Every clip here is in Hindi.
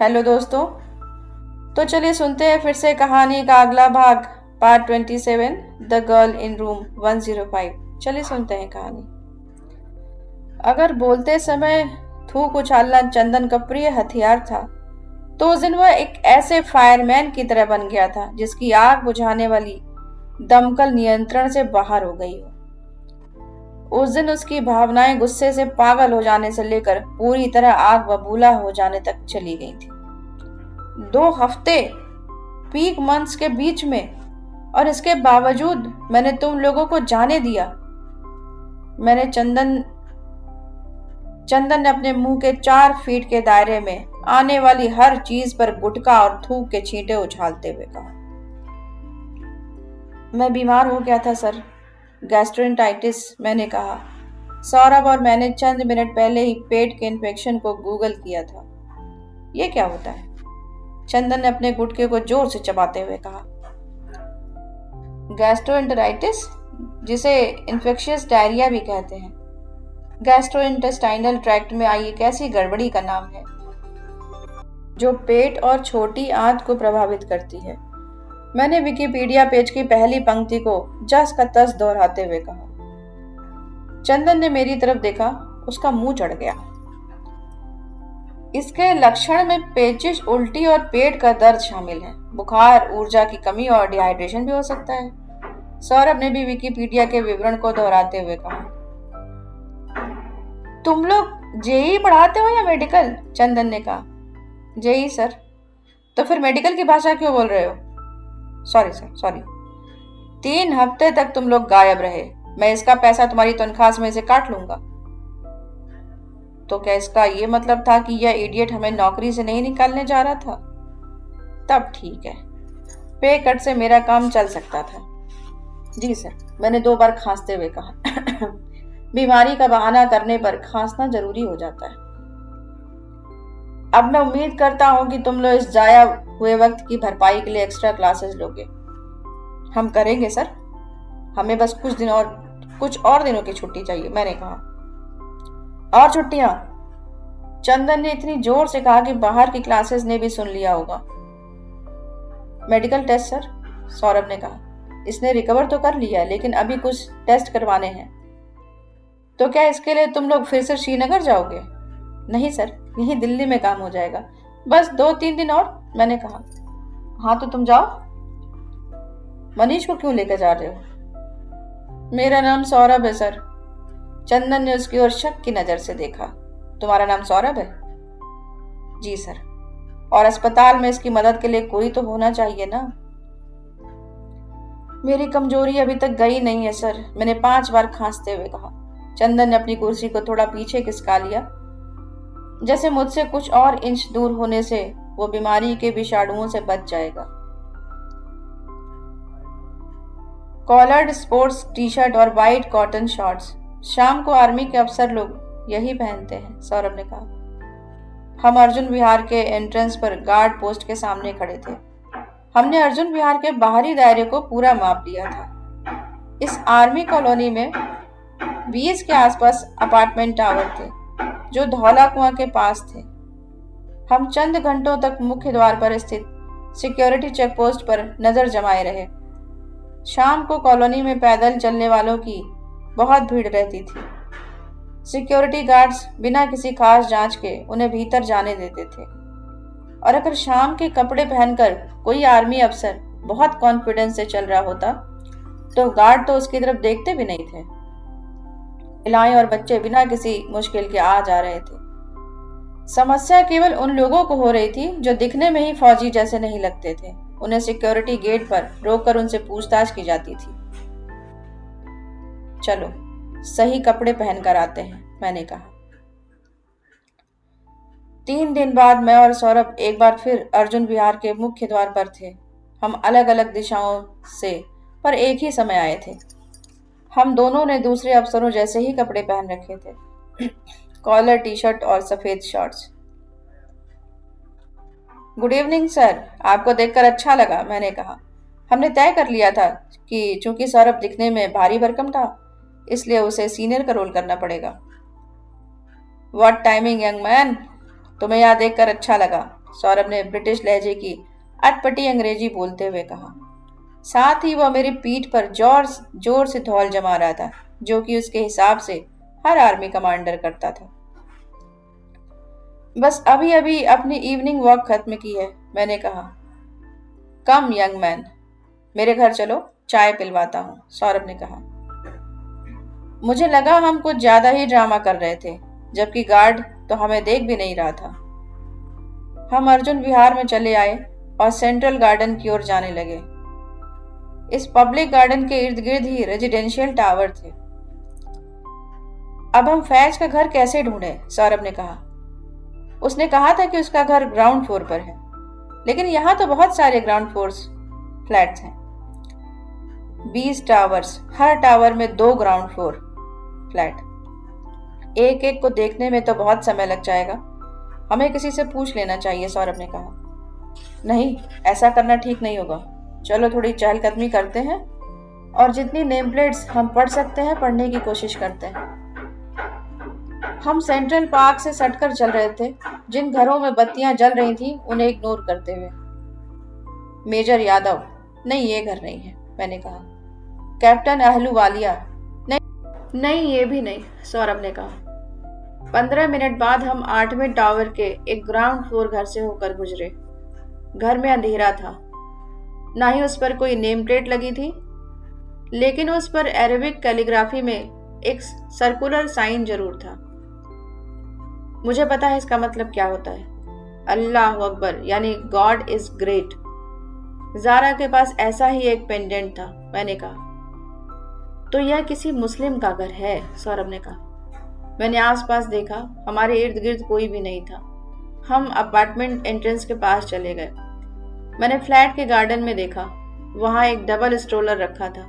हेलो दोस्तों। तो चलिए सुनते हैं फिर से कहानी का अगला भाग, part 27, the girl in room 105। चलिए सुनते हैं कहानी। अगर बोलते समय थूक उछालना चंदन का प्रिय हथियार था, तो उस दिन वह एक ऐसे फायरमैन की तरह बन गया था जिसकी आग बुझाने वाली दमकल नियंत्रण से बाहर हो गई हो। उस दिन उसकी भावनाएं गुस्से से पागल हो जाने से लेकर पूरी तरह आग बबूला हो जाने तक चली गई थी। 2 हफ्ते पीक मंथ्स के बीच में, और इसके बावजूद मैंने तुम लोगों को जाने दिया। मैंने चंदन ने अपने मुंह के 4 फीट के दायरे में आने वाली हर चीज पर गुटखा और थूक के छींटे उछालते हुए कहा। मैं बीमार हो गया था सर, गैस्ट्रोइंटाइटिस, मैंने कहा। सौरभ और मैंने चंद मिनट पहले ही पेट के इन्फेक्शन को गूगल किया था। ये क्या होता है? चंदन ने अपने गुटके को जोर से चबाते हुए कहा। गैस्ट्रोइंटेराइटिस, जिसे इन्फेक्शियस डायरिया भी कहते हैं, गैस्ट्रोइंटेस्टाइनल ट्रैक्ट में आई एक ऐसी गड़बड़ी का नाम है जो पेट और छोटी आंत को प्रभावित करती है। मैंने विकिपीडिया पेज की पहली पंक्ति को जस का तस दोहराते हुए कहा। चंदन ने मेरी तरफ देखा, उसका मुंह चढ़ गया। इसके लक्षण में पेचिश, उल्टी और पेट का दर्द शामिल है। बुखार, ऊर्जा की कमी और डिहाइड्रेशन भी हो सकता है। सौरभ ने भी विकिपीडिया के विवरण को दोहराते हुए कहा। तुम लोग जेई पढ़ाते हो या मेडिकल? चंदन ने कहा। जेई सर। तो फिर मेडिकल की भाषा क्यों बोल रहे हो? Sorry sir, sorry. 3 हफ्ते तक तुम लोग गायब रहे। मैं इसका पैसा तुम्हारी तनख्वाह में से काट लूंगा। तो क्या इसका ये मतलब था कि यह इडियट हमें नौकरी से नहीं निकालने जा रहा था? तब ठीक है, पे कट से मेरा काम चल सकता था। जी सर, मैंने 2 बार खांसते हुए कहा। बीमारी का बहाना करने पर खांसना जरूरी हो जाता है। अब मैं उम्मीद करता हूं कि तुम लोग इस जाया हुए वक्त की भरपाई के लिए एक्स्ट्रा क्लासेस लोगे। हम करेंगे सर, हमें बस कुछ और दिनों की छुट्टी चाहिए, मैंने कहा। और छुट्टियां? चंदन ने इतनी जोर से कहा कि बाहर की क्लासेस ने भी सुन लिया होगा। मेडिकल टेस्ट सर, सौरभ ने कहा। इसने रिकवर तो कर लिया है, लेकिन अभी कुछ टेस्ट करवाने हैं। तो क्या इसके लिए तुम लोग फिर से श्रीनगर जाओगे? नहीं सर, यही दिल्ली में काम हो जाएगा, बस 2-3 दिन और, मैंने कहा। हाँ तो तुम जाओ। मनीष को क्यों लेकर जा रहे हो? मेरा नाम सौरभ है सर। चंदन ने उसकी ओर शक की नजर से देखा। तुम्हारा नाम सौरभ है? जी सर। और अस्पताल में इसकी मदद के लिए कोई तो होना चाहिए ना? मेरी कमजोरी अभी तक गई नहीं है सर, मैंने 5 बार खांसते हुए कहा। चंदन ने अपनी कुर्सी को थोड़ा पीछे खिसका लिया, जैसे मुझसे कुछ और इंच दूर होने से वो बीमारी के विषाणुओं से बच जाएगा। कॉलर्ड स्पोर्ट्स टी शर्ट और वाइट कॉटन शॉर्ट्स शाम को आर्मी के अफसर लोग यही पहनते हैं, सौरभ ने कहा। हम अर्जुन विहार के एंट्रेंस पर गार्ड पोस्ट के सामने खड़े थे। हमने अर्जुन विहार के बाहरी दायरे को पूरा माप लिया था। इस आर्मी कॉलोनी में 20 के आसपास अपार्टमेंट टावर थे जो धौला कुआं के पास थे। हम चंद घंटों तक मुख्य द्वार पर स्थित सिक्योरिटी चेक पोस्ट पर नजर जमाए रहे। शाम को कॉलोनी में पैदल चलने वालों की बहुत भीड़ रहती थी। सिक्योरिटी गार्ड्स बिना किसी खास जांच के उन्हें भीतर जाने देते थे, और अगर शाम के कपड़े पहनकर कोई आर्मी अफसर बहुत कॉन्फिडेंस से चल रहा होता तो गार्ड तो उसकी तरफ देखते भी नहीं थे। महिलाएं और बच्चे बिना किसी मुश्किल के आ जा रहे थे। समस्या केवल उन लोगों को हो रही थी जो दिखने में ही फौजी जैसे नहीं लगते थे। उन्हें सिक्योरिटी गेट पर रोककर उनसे पूछताछ की जाती थी। चलो सही कपड़े पहनकर आते हैं, मैंने कहा। 3 दिन बाद मैं और सौरभ एक बार फिर अर्जुन विहार के मुख्य द्वार पर थे। हम अलग अलग दिशाओं से पर एक ही समय आए थे। हम दोनों ने दूसरे अफसरों जैसे ही कपड़े पहन रखे थे, कॉलर टी शर्ट और सफेद शॉर्ट्स। गुड इवनिंग सर, आपको देखकर अच्छा लगा, मैंने कहा। हमने तय कर लिया था कि चूंकि सौरभ दिखने में भारी भरकम था, इसलिए उसे सीनियर का रोल करना पड़ेगा। व्हाट टाइमिंग यंग मैन, तुम्हें यहाँ देखकर अच्छा लगा। सौरभ ने ब्रिटिश लहजे की अटपटी अंग्रेजी बोलते हुए कहा। साथ ही वह मेरी पीठ पर जोर जोर से धौल जमा रहा था, जो कि उसके हिसाब से हर आर्मी कमांडर करता था। बस अभी अभी अपनी इवनिंग वॉक खत्म की है, मैंने कहा। कम यंग मैन, मेरे घर चलो, चाय पिलवाता हूँ, सौरभ ने कहा। मुझे लगा हम कुछ ज्यादा ही ड्रामा कर रहे थे, जबकि गार्ड तो हमें देख भी नहीं रहा था। हम अर्जुन विहार में चले आए और सेंट्रल गार्डन की ओर जाने लगे। इस पब्लिक गार्डन के इर्द गिर्द ही रेजिडेंशियल टावर थे। अब हम फैज का घर कैसे ढूंढें? सौरभ ने कहा। उसने कहा था कि उसका घर ग्राउंड फ्लोर पर है, लेकिन यहाँ तो बहुत सारे ग्राउंड फ्लोर फ्लैट्स हैं। 20 टावर्स, हर टावर में 2 ग्राउंड फ्लोर फ्लैट। एक एक को देखने में तो बहुत समय लग जाएगा। हमें किसी से पूछ लेना चाहिए, सौरभ ने कहा। नहीं, ऐसा करना ठीक नहीं होगा। चलो थोड़ी चहलकदमी करते हैं और जितनी नेम प्लेट्स हम पढ़ सकते हैं पढ़ने की कोशिश करते हैं। हम सेंट्रल पार्क से सटकर चल रहे थे, जिन घरों में बत्तियां जल रही थी उन्हें इग्नोर करते हुए। मेजर यादव, नहीं ये घर नहीं है, मैंने कहा। कैप्टन अहलूवालिया, नहीं नहीं ये भी नहीं, सौरभ ने कहा। 15 मिनट बाद हम 8वें टावर के एक ग्राउंड फ्लोर घर से होकर गुजरे। घर में अंधेरा था, ना ही उस पर कोई नेम प्लेट लगी थी, लेकिन उस पर अरेबिक कैलीग्राफी में एक सर्कुलर साइन जरूर था। मुझे पता है इसका मतलब क्या होता है। अल्लाह अकबर, यानी गॉड इज ग्रेट। जारा के पास ऐसा ही एक पेंडेंट था, मैंने कहा। तो यह किसी मुस्लिम का घर है, सौरभ ने कहा। मैंने आसपास देखा, हमारे इर्द गिर्द कोई भी नहीं था। हम अपार्टमेंट एंट्रेंस के पास चले गए। मैंने फ्लैट के गार्डन में देखा, वहां एक डबल स्ट्रोलर रखा था।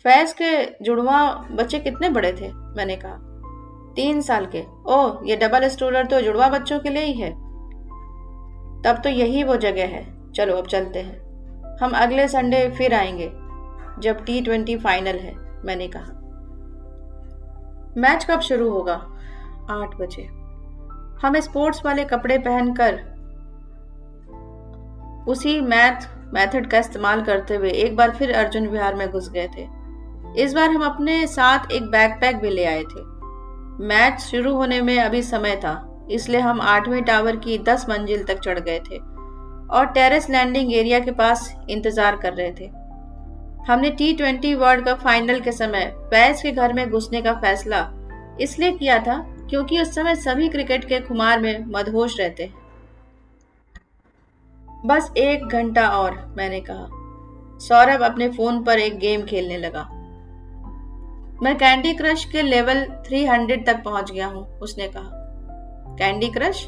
फैज के जुड़वा बच्चे कितने बड़े थे? मैंने कहा। 3 साल के। ओह, ये डबल स्ट्रोलर तो जुड़वा बच्चों के लिए ही है। तब तो यही वो जगह है। चलो अब चलते हैं। हम अगले संडे फिर आएंगे जब T20 फाइनल है, मैंने कहा। मैच कब शुरू होगा? 8 बजे। हम स्पोर्ट्स वाले कपड़े पहनकर उसी मेथड का इस्तेमाल करते हुए एक बार फिर अर्जुन विहार में घुस गए थे। इस बार हम अपने साथ एक बैकपैक भी ले आए थे। मैच शुरू होने में अभी समय था, इसलिए हम 8वें टावर की 10 मंजिल तक चढ़ गए थे और टेरेस लैंडिंग एरिया के पास इंतजार कर रहे थे। हमने T20 वर्ल्ड कप फाइनल के समय फैज के घर में घुसने का फैसला इसलिए किया था क्योंकि उस समय सभी क्रिकेट के खुमार में मदहोश रहते हैं। बस 1 घंटा और, मैंने कहा। सौरभ अपने फोन पर एक गेम खेलने लगा। मैं कैंडी क्रश के लेवल 300 तक पहुंच गया हूं, उसने कहा। Candy crush?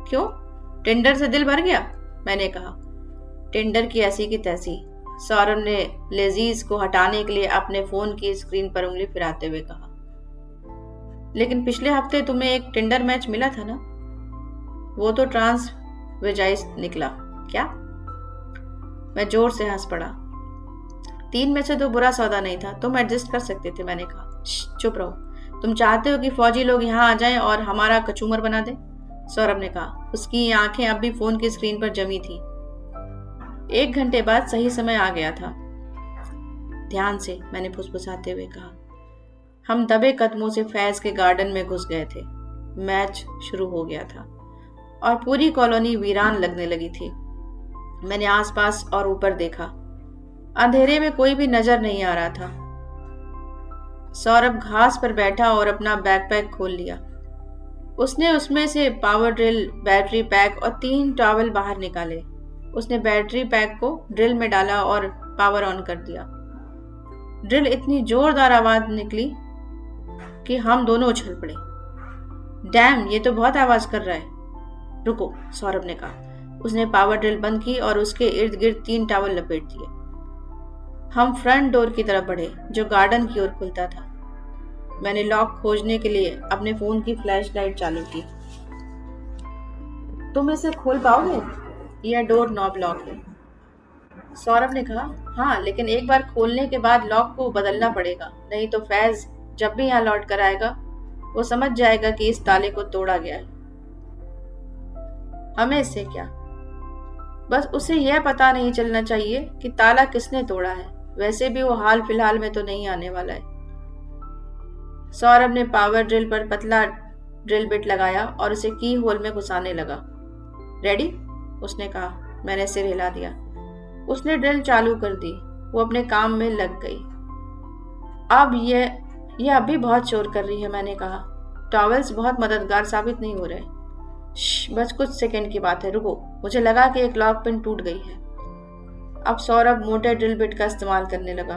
क्यों? टिंडर से दिल भर गया? मैंने कहा। टिंडर की ऐसी की तैसी, सौरभ ने लेजीज को हटाने के लिए अपने फोन की स्क्रीन पर उंगली फिराते हुए कहा। लेकिन पिछले हफ्ते तुम्हें एक टिंडर मैच मिला था ना? वो तो ट्रांस वेजाइस निकला। क्या? मैं जोर से हंस पड़ा। 3 में से तो बुरा सौदा नहीं था, तुम एडजस्ट कर सकते थे, मैंने कहा। चुप रहो। तुम चाहते हो कि फौजी लोग यहाँ आ जाएं और हमारा कचूमर बना दे? सौरभ ने कहा। उसकी आंखें अब भी फोन की स्क्रीन पर जमी थी। 1 घंटे बाद सही समय आ गया था। ध्यान से, मैंने फुसफुसाते हुए कहा। हम दबे कदमों से फैज के गार्डन में घुस गए थे। मैच शुरू हो गया था और पूरी कॉलोनी वीरान लगने लगी थी। मैंने आसपास और ऊपर देखा। अंधेरे में कोई भी नजर नहीं आ रहा था। सौरभ घास पर बैठा और अपना बैकपैक खोल लिया। उसने उसमें से पावर ड्रिल, बैटरी पैक और 3 टॉवल बाहर निकाले। उसने बैटरी पैक को ड्रिल में डाला और पावर ऑन कर दिया। ड्रिल इतनी जोरदार आवाज निकली कि हम दोनों उछल पड़े। डैम, ये तो बहुत आवाज कर रहा है। रुको, सौरभ ने कहा। उसने पावर ड्रिल बंद की और उसके इर्द गिर्द 3 टॉवल लपेट दिए। हम फ्रंट डोर की तरफ बढ़े, जो गार्डन की ओर खुलता था। मैंने लॉक खोजने के लिए अपने फोन की फ्लैशलाइट चालू की। तुम इसे खोल पाओगे? यह डोर नॉब लॉक है, सौरभ ने कहा। हाँ, लेकिन एक बार खोलने के बाद लॉक को बदलना पड़ेगा, नहीं तो फैज जब भी यहाँ लौट कर आएगा वो समझ जाएगा कि इस ताले को तोड़ा गया है। हमें इससे क्या, बस उसे यह पता नहीं चलना चाहिए कि ताला किसने तोड़ा है। वैसे भी वो हाल फिलहाल में तो नहीं आने वाला है। सौरभ ने पावर ड्रिल पर पतला ड्रिल बिट लगाया और उसे की होल में घुसाने लगा। रेडी? उसने कहा। मैंने सिर हिला दिया। उसने ड्रिल चालू कर दी। वो अपने काम में लग गई। अब यह अभी बहुत शोर कर रही है, मैंने कहा। टॉवेल्स बहुत मददगार साबित नहीं हो रहे। बस कुछ सेकंड की बात है, रुको। मुझे लगा कि एक लॉक पिन टूट गई है। अब सौरभ मोटे ड्रिल बिट का इस्तेमाल करने लगा।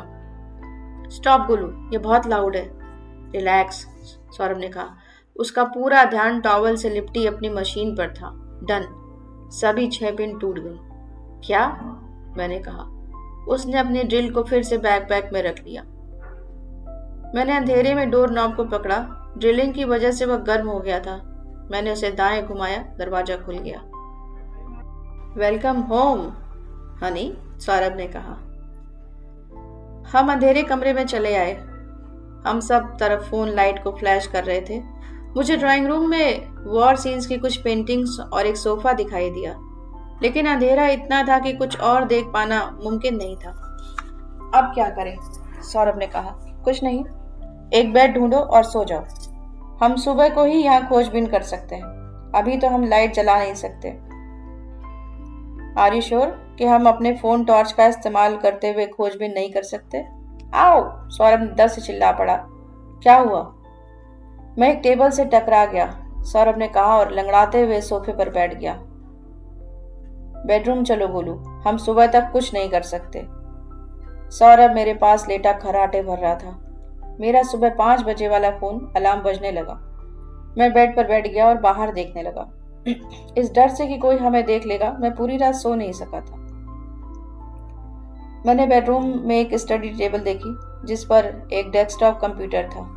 स्टॉप गोलू, ये बहुत लाउड है। रिलैक्स, सौरभ ने कहा। उसका पूरा ध्यान टॉवल से लिपटी अपनी मशीन पर था। डन। सभी 6 पिन टूट गई। क्या? मैंने कहा। उसने अपनी ड्रिल को फिर से बैकपैक में रख लिया। मैंने अंधेरे में डोर नॉब को पकड़ा। ड्रिलिंग की वजह से वह गर्म हो गया था। मैंने उसे दाएं घुमाया। दरवाजा खुल गया। वेलकम होम हनी, सौरभ ने कहा। हम अंधेरे कमरे में चले आए। हम सब तरफ फोन लाइट को फ्लैश कर रहे थे। मुझे ड्राइंग रूम में वॉर सीन्स की कुछ पेंटिंग्स और एक सोफा दिखाई दिया, लेकिन अंधेरा इतना था कि कुछ और देख पाना मुमकिन नहीं था। अब क्या करें? सौरभ ने कहा। कुछ नहीं, एक बेड ढूंढो और सो जाओ। हम सुबह को ही यहाँ खोजबीन कर सकते हैं। अभी तो हम लाइट जला नहीं सकते। आर यू श्योर कि हम अपने फोन टॉर्च का इस्तेमाल करते हुए खोजबीन नहीं कर सकते? आओ, सौरभ दर से चिल्ला पड़ा। क्या हुआ? मैं एक टेबल से टकरा गया, सौरभ ने कहा और लंगड़ाते हुए सोफे पर बैठ गया। बेडरूम चलो गोलू, हम सुबह तक कुछ नहीं कर सकते। सौरभ मेरे पास लेटा खर्राटे भर रहा था। मेरा सुबह 5 बजे वाला फोन अलार्म बजने लगा। मैं बेड पर बैठ गया और बाहर देखने लगा। इस डर से कि कोई हमें देख लेगा, मैं पूरी रात सो नहीं सका था। मैंने बेडरूम में एक स्टडी टेबल देखी जिस पर एक डेस्कटॉप कंप्यूटर था।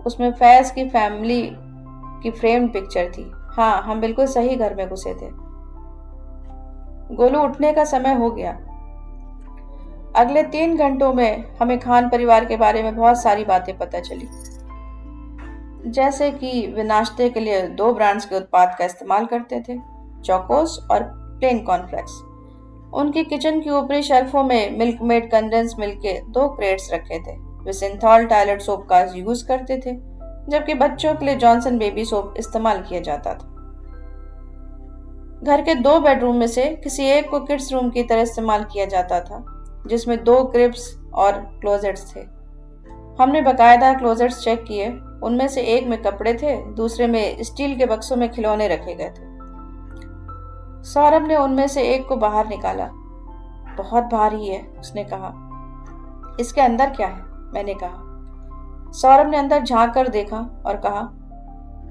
उसमें फैज की फैमिली की फ्रेम्ड पिक्चर थी। हाँ, हम बिल्कुल सही घर में घुसे थे। गोलू, उठने का समय हो गया। अगले 3 घंटों में हमें खान परिवार के बारे में बहुत सारी बातें पता चली, जैसे कि वे नाश्ते के लिए 2 ब्रांड्स के उत्पाद का इस्तेमाल करते थे, चोकोस और प्लेन कॉर्नफ्लेक्स। उनकी किचन की ऊपरी शेल्फों में मिल्क मेड कंडेंस मिल्क के 2 क्रेट्स रखे थे। वे सिंथॉल टॉयलेट सोप का यूज करते थे, जबकि बच्चों के लिए जॉनसन बेबी सोप इस्तेमाल किया जाता था। घर के 2 बेडरूम में से किसी एक को किड्स रूम की तरह इस्तेमाल किया जाता था, जिसमें 2 क्रिब्स और क्लोजेट्स थे। हमने बकायदा क्लोजेट्स चेक किए। उनमें से एक में कपड़े थे, दूसरे में स्टील के बक्सों में खिलौने रखे गए थे। सौरभ ने उनमें से एक को बाहर निकाला। बहुत भारी है, उसने कहा। इसके अंदर क्या है? मैंने कहा। सौरभ ने अंदर झांक कर देखा और कहा,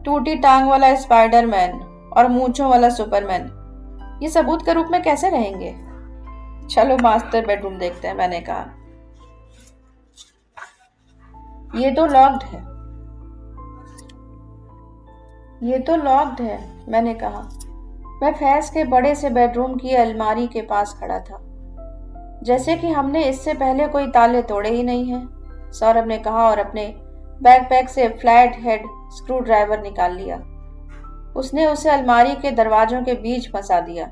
टूटी टांग वाला स्पाइडरमैन और मूंछों वाला सुपरमैन। ये सबूत के रूप में कैसे रहेंगे? चलो मास्टर बेडरूम देखते हैं, मैंने कहा। ये तो लॉक्ड है, मैंने कहा। मैं फैज के बड़े से बेडरूम की अलमारी के पास खड़ा था, जैसे कि हमने इससे पहले कोई ताले तोड़े ही नहीं हैं, सौरभ ने कहा और अपने बैकपैक से फ्लैट हेड स्क्रू ड्राइवर निकाल लिया। उसने उसे अलमारी के दरवाजों के बीच फंसा दिया।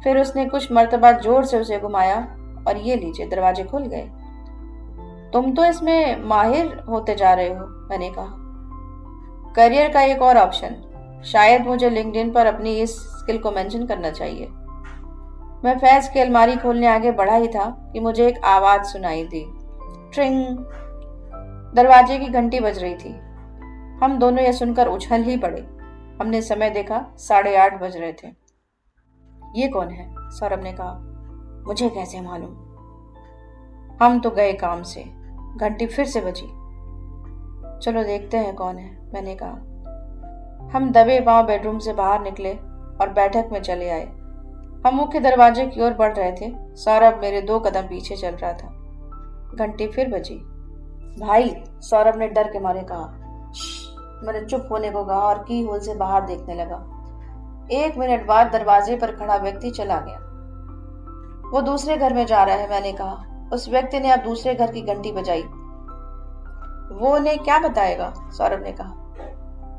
फिर उसने कुछ मर्तबा जोर से उसे घुमाया और ये लीजिए, दरवाजे खुल गए। तुम तो इसमें माहिर होते जा रहे हो, मैंने कहा। करियर का एक और ऑप्शन। शायद मुझे लिंक्डइन पर अपनी इस स्किल को मेंशन करना चाहिए। मैं फैज की अलमारी खोलने आगे बढ़ा ही था कि मुझे एक आवाज सुनाई दी। ट्रिंग। दरवाजे की घंटी बज रही थी। हम दोनों यह सुनकर उछल ही पड़े। हमने समय देखा, 8:30 बज रहे थे। ये कौन है? सौरभ ने कहा। मुझे कैसे मालूम? हम तो गए काम से। घंटी फिर से बजी। चलो देखते हैं कौन है, मैंने कहा। हम दबे पांव बेडरूम से बाहर निकले और बैठक में चले आए। हम मुख्य दरवाजे की ओर बढ़ रहे थे। सौरभ मेरे 2 कदम पीछे चल रहा था। घंटी फिर बजी। भाई, सौरभ ने डर के मारे कहा। मैंने चुप होने को कहा और की होल से बाहर देखने लगा। 1 मिनट बाद दरवाजे पर खड़ा व्यक्ति चला गया। वो दूसरे घर में जा रहा है, मैंने कहा। उस व्यक्ति ने अब दूसरे घर की घंटी बजाई। वो उन्हें क्या बताएगा? सौरभ ने कहा।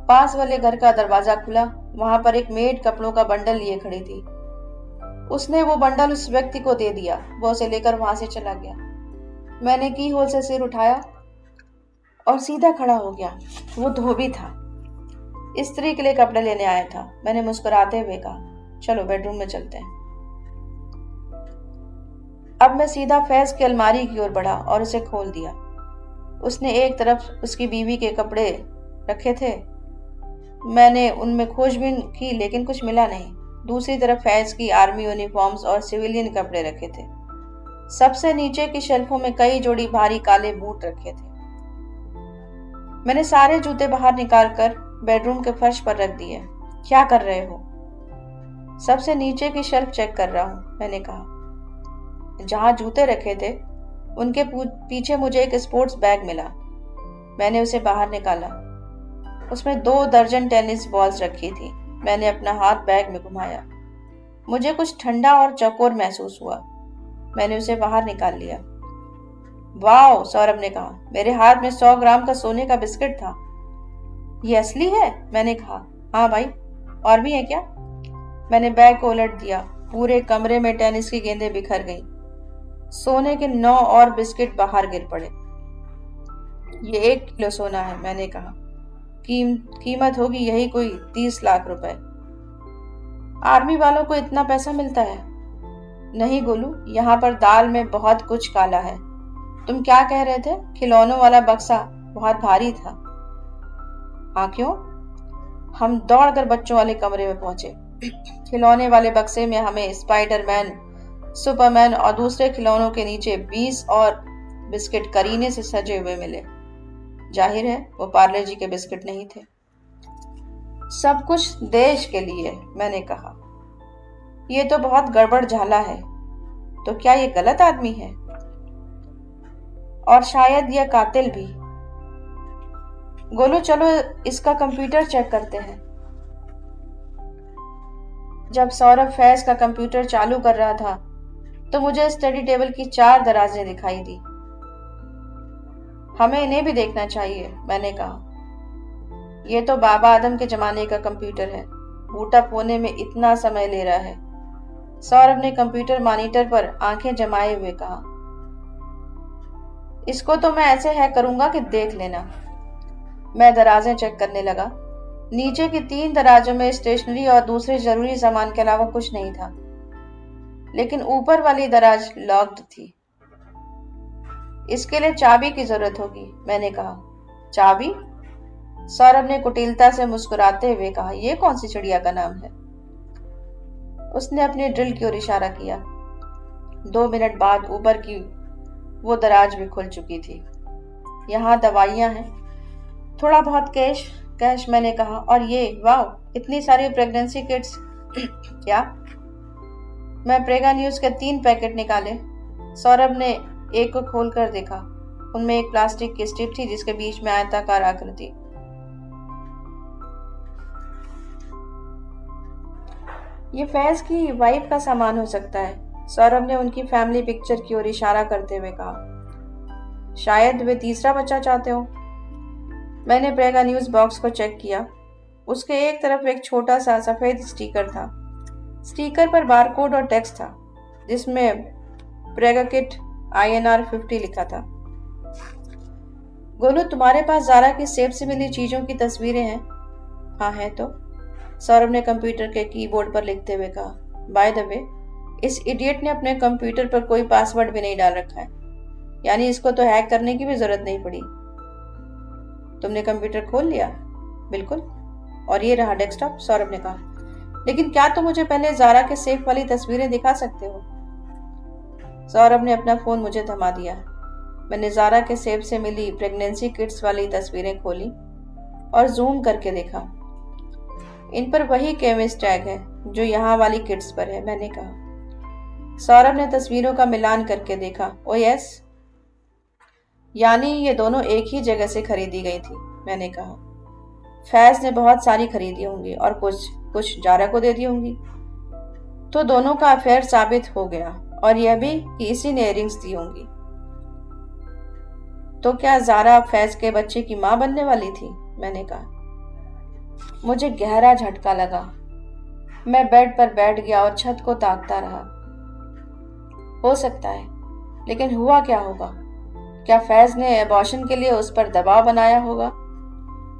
पास वाले घर का दरवाजा खुला वहां पर एक मेड कपड़ों का बंडल लिए खड़ी थी। उसने वो बंडल उस व्यक्ति को दे दिया। वो उसे लेकर वहां से चला गया। मैंने की होल से सिर उठाया और सीधा खड़ा हो गया। वो धोबी था, स्त्री के लिए कपड़े लेने आया था। मैंने मुस्कुराते हुए कहा, चलो बेडरूम में चलते हैं। अब मैं सीधा फैज की अलमारी की ओर बढ़ा और उसे खोल दिया। उसने एक तरफ उसकी बीवी के कपड़े रखे थे। मैंने उनमें खोजबीन की लेकिन कुछ मिला नहीं। दूसरी तरफ फैज की आर्मी यूनिफॉर्म्स और सिविलियन कपड़े रखे थे। सबसे नीचे की शेल्फों में कई जोड़ी भारी काले बूट रखे थे। मैंने सारे जूते बाहर निकालकर बेडरूम के फर्श पर रख दिए। क्या कर रहे हो? सबसे नीचे की शेल्फ चेक कर रहा हूं, मैंने कहा। जहां जूते रखे थे उनके पीछे मुझे एक स्पोर्ट्स बैग मिला। मैंने उसे बाहर निकाला। उसमें 2 दर्जन टेनिस बॉल्स रखी थी। मैंने अपना हाथ बैग में घुमाया। मुझे कुछ ठंडा और चौकोर महसूस हुआ। मैंने उसे बाहर निकाल लिया। वाह, सौरभ ने कहा। मेरे हाथ में 100 ग्राम का सोने का बिस्किट था। ये असली है? मैंने कहा। हाँ भाई, और भी है क्या? मैंने बैग को उलट दिया। पूरे कमरे में टेनिस की गेंदें बिखर गईं। सोने के 9 और बिस्किट बाहर गिर पड़े। ये 1 किलो सोना है, मैंने कहा। कीमत होगी यही कोई 30 लाख रुपए। आर्मी वालों को इतना पैसा मिलता है? नहीं गोलू, यहाँ पर दाल में बहुत कुछ काला है। तुम क्या कह रहे थे? खिलौनों वाला बक्सा बहुत भारी था। हाँ, क्यों? हम दौड़कर बच्चों वाले कमरे में पहुंचे। खिलौने वाले बक्से में हमें स्पाइडरमैन, सुपरमैन और दूसरे खिलौनों के नीचे 20 और बिस्किट करीने से सजे हुए मिले। जाहिर है वो पार्ले जी के बिस्किट नहीं थे। सब कुछ देश के लिए, मैंने कहा। ये तो बहुत गड़बड़ झाला है। तो क्या ये गलत आदमी है? और शायद यह कातिल भी। गोलू, चलो इसका कंप्यूटर चेक करते हैं। जब सौरभ फैज का कंप्यूटर चालू कर रहा था तो मुझे स्टडी टेबल की 4 दराजें दिखाई दी। हमें इन्हें भी देखना चाहिए, मैंने कहा। यह तो बाबा आदम के जमाने का कंप्यूटर है। बूटअप होने में इतना समय ले रहा है। सौरभ ने कंप्यूटर मॉनिटर पर आंखें जमाए हुए कहा। इसको तो मैं ऐसे हैक करूंगा कि देख लेना। मैं दराजें चेक करने लगा। नीचे की 3 दराजों में स्टेशनरी और दूसरे जरूरी सामान के अलावा कुछ नहीं था, लेकिन ऊपर वाली दराज लॉक्ड थी। इसके लिए चाबी की जरूरत होगी, मैंने कहा। चाबी? सौरभ ने कुटिलता से मुस्कुराते हुए कहा। यह कौन सी चिड़िया का नाम है? उसने अपने ड्रिल की ओर इशारा किया। 2 मिनट बाद ऊपर की वो दराज भी खुल चुकी थी। यहाँ दवाइयां हैं, थोड़ा बहुत कैश, मैंने कहा। और ये, वाह, इतनी सारी प्रेगनेंसी किट्स। क्या? मैं प्रेगा न्यूज के 3 पैकेट निकाले। सौरभ ने एक को खोलकर देखा। उनमें एक प्लास्टिक की स्ट्रिप थी जिसके बीच में आयताकार आकृति। ये फैज की वाइफ का सामान हो सकता है, सौरभ ने उनकी फैमिली पिक्चर की ओर इशारा करते हुए कहा। शायद वे तीसरा बच्चा चाहते हो। मैंने प्रेगा न्यूज बॉक्स को चेक किया। उसके एक तरफ एक छोटा सा सफेद स्टिकर था। स्टिकर पर बारकोड और टेक्स्ट था जिसमें प्रेगा किट INR 50 लिखा था। गोलू, तुम्हारे पास जारा की सेब से मिली चीजों की तस्वीरें हैं? हाँ है तो, सौरभ ने कंप्यूटर के कीबोर्ड पर लिखते हुए कहा। बाय द वे, इस इडियट ने अपने कंप्यूटर पर कोई पासवर्ड भी नहीं डाल रखा है, यानी इसको तो हैक करने की भी जरूरत नहीं पड़ी। तुमने कंप्यूटर खोल लिया? बिल्कुल, और ये रहा डेस्कटॉप, सौरभ ने कहा। लेकिन क्या तुम मुझे पहले जारा के सेफ वाली तस्वीरें दिखा सकते हो? सौरभ ने अपना फोन मुझे थमा दिया। मैंने जारा के सेब से मिली प्रेगनेंसी किट्स वाली तस्वीरें खोली और जूम करके देखा। इन पर वही केमिस्ट टैग है जो यहाँ वाली किट्स पर है, मैंने कहा। सौरभ ने तस्वीरों का मिलान करके देखा। ओ यस, यानी ये दोनों एक ही जगह से खरीदी गई थी, मैंने कहा। फैज ने बहुत सारी खरीदी होंगी और कुछ जारा को दे दी होंगी। तो दोनों का अफेयर साबित हो गया, और यह भी कि इसी ने इयरिंग्स दी होंगी। तो क्या जारा फैज के बच्चे की मां बनने वाली थी? मैंने कहा। मुझे गहरा झटका लगा। मैं बेड पर बैठ गया और छत को ताकता रहा। हो सकता है, लेकिन हुआ क्या होगा? क्या फैज ने एबॉर्शन के लिए उस पर दबाव बनाया होगा?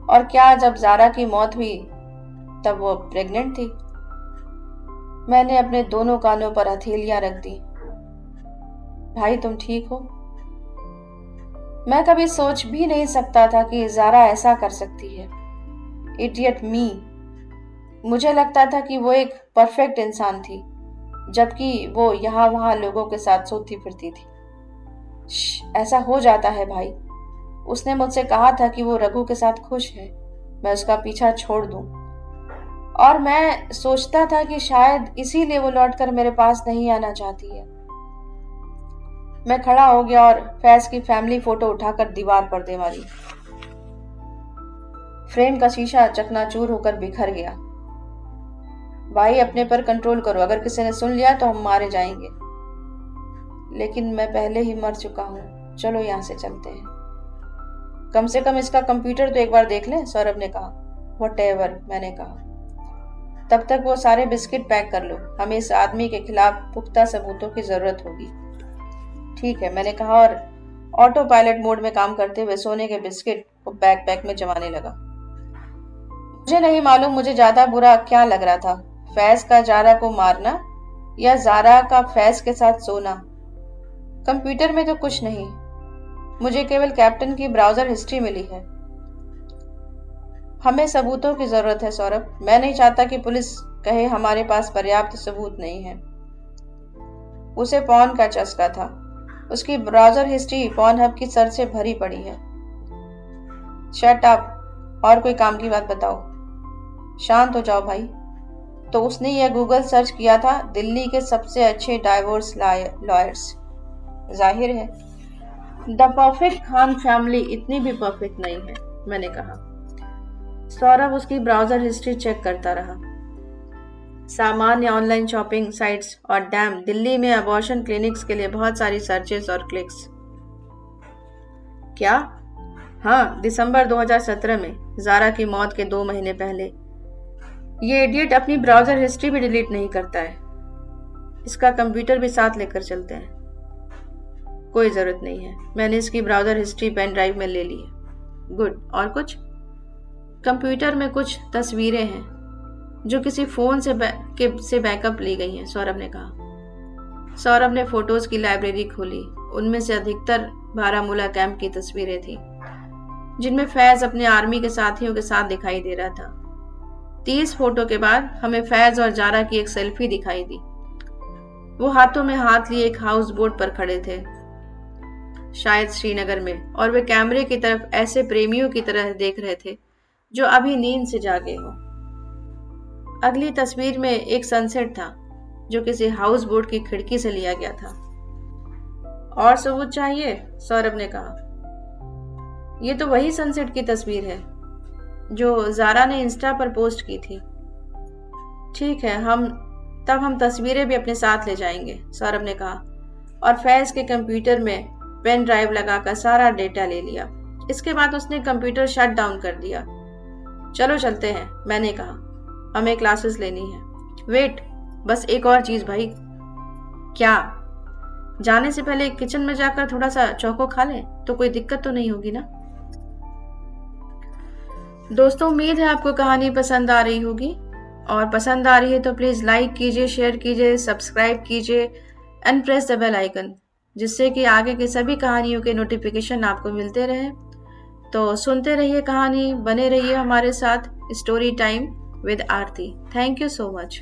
और क्या जब जारा की मौत हुई तब वो प्रेग्नेंट थी? मैंने अपने दोनों कानों पर हथेलियां रख दी। भाई, तुम ठीक हो? मैं कभी सोच भी नहीं सकता था कि जारा ऐसा कर सकती है। इडियट मी। मुझे लगता था कि वो एक परफेक्ट इंसान थी, जबकि वो यहाँ वहां लोगों के साथ सोती फिरती थी। ऐसा हो जाता है भाई। उसने मुझसे कहा था कि वो रघु के साथ खुश है, मैं उसका पीछा छोड़ दूं। और मैं सोचता था कि शायद इसीलिए वो लौटकर मेरे पास नहीं आना चाहती है। मैं खड़ा हो गया और फैज की फैमिली फोटो उठाकर दीवार पर दे मारी। फ्रेम का शीशा चकनाचूर होकर बिखर गया। भाई, अपने पर कंट्रोल करो, अगर किसी ने सुन लिया तो हम मारे जाएंगे। लेकिन मैं पहले ही मर चुका हूं। चलो यहाँ से चलते हैं। कम से कम इसका कंप्यूटर तो एक बार देख लें, सौरभ ने कहा। व्हाटएवर, मैंने कहा। तब तक वो सारे बिस्किट पैक कर लो, हमें इस आदमी के खिलाफ पुख्ता सबूतों की जरूरत होगी। ठीक है, मैंने कहा और ऑटो पायलट मोड में काम करते हुए सोने के बिस्किट को बैकपैक में जमाने लगा। मुझे नहीं मालूम मुझे ज्यादा बुरा क्या लग रहा था, फैज का जारा को मारना या जारा का फैज के साथ सोना। कंप्यूटर में तो कुछ नहीं, मुझे केवल कैप्टन की ब्राउजर हिस्ट्री मिली है। हमें सबूतों की जरूरत है सौरभ। मैं नहीं चाहता कि पुलिस कहे हमारे पास पर्याप्त सबूत नहीं है। उसे पॉर्न का चस्का था। उसकी ब्राउजर हिस्ट्री पॉर्नहब की सर्च से भरी पड़ी है। शट अप, और कोई काम की बात बताओ। शांत हो जाओ भाई। तो उसने यह गूगल सर्च किया था, दिल्ली के सबसे अच्छे डाइवोर्स लॉयर्स। जाहिर है द परफेक्ट खान फैमिली इतनी भी परफेक्ट नहीं है, मैंने कहा। सौरभ उसकी ब्राउजर हिस्ट्री चेक करता रहा। सामान्य ऑनलाइन शॉपिंग साइट्स और डैम, दिल्ली में अबॉर्शन क्लिनिक्स के लिए बहुत सारी सर्चेस और क्लिक्स। क्या? हाँ, दिसंबर 2017 में, जारा की मौत के 2 महीने पहले। ये इडियट अपनी ब्राउजर हिस्ट्री भी डिलीट नहीं करता है। इसका कंप्यूटर भी साथ लेकर चलते हैं। कोई जरूरत नहीं है, मैंने इसकी ब्राउजर हिस्ट्री पेन ड्राइव में ले ली है। गुड, और कुछ? कंप्यूटर में कुछ तस्वीरें हैं जो किसी फोन से बैकअप ली गई हैं, सौरभ ने कहा। सौरभ ने फोटोज की लाइब्रेरी खोली। उनमें से अधिकतर बारामूला कैंप की तस्वीरें थी, जिनमें फैज अपने आर्मी के साथियों के साथ दिखाई दे रहा था। 30 फोटो के बाद हमें फैज और जारा की एक सेल्फी दिखाई दी। वो हाथों में हाथ लिए एक हाउस बोट पर खड़े थे, शायद श्रीनगर में, और वे कैमरे की तरफ ऐसे प्रेमियों की तरह देख रहे थे जो अभी नींद से जागे हो। अगली तस्वीर में एक सनसेट था जो किसी हाउस बोट की खिड़की से लिया गया था। और सबूत चाहिए? सौरभ ने कहा। यह तो वही सनसेट की तस्वीर है जो जारा ने इंस्टा पर पोस्ट की थी। ठीक है, हम तस्वीरें भी अपने साथ ले जाएंगे, सौरभ ने कहा, और फैज के कंप्यूटर में पेन ड्राइव लगाकर सारा डेटा ले लिया। इसके बाद उसने कंप्यूटर शट डाउन कर दिया। चलो चलते हैं, मैंने कहा, हमें क्लासेस लेनी है। वेट, बस एक और चीज भाई। क्या? जाने से पहले किचन में जाकर थोड़ा सा चौको खा लें तो कोई दिक्कत तो नहीं होगी ना? दोस्तों, उम्मीद है आपको कहानी पसंद आ रही होगी, और पसंद आ रही है तो प्लीज लाइक कीजिए, शेयर कीजिए, सब्सक्राइब कीजिए and press the bell icon, जिससे कि आगे की सभी कहानियों के नोटिफिकेशन आपको मिलते रहे। तो सुनते रहिए कहानी, बने रहिए हमारे साथ। Story time with Aarti. Thank you so much.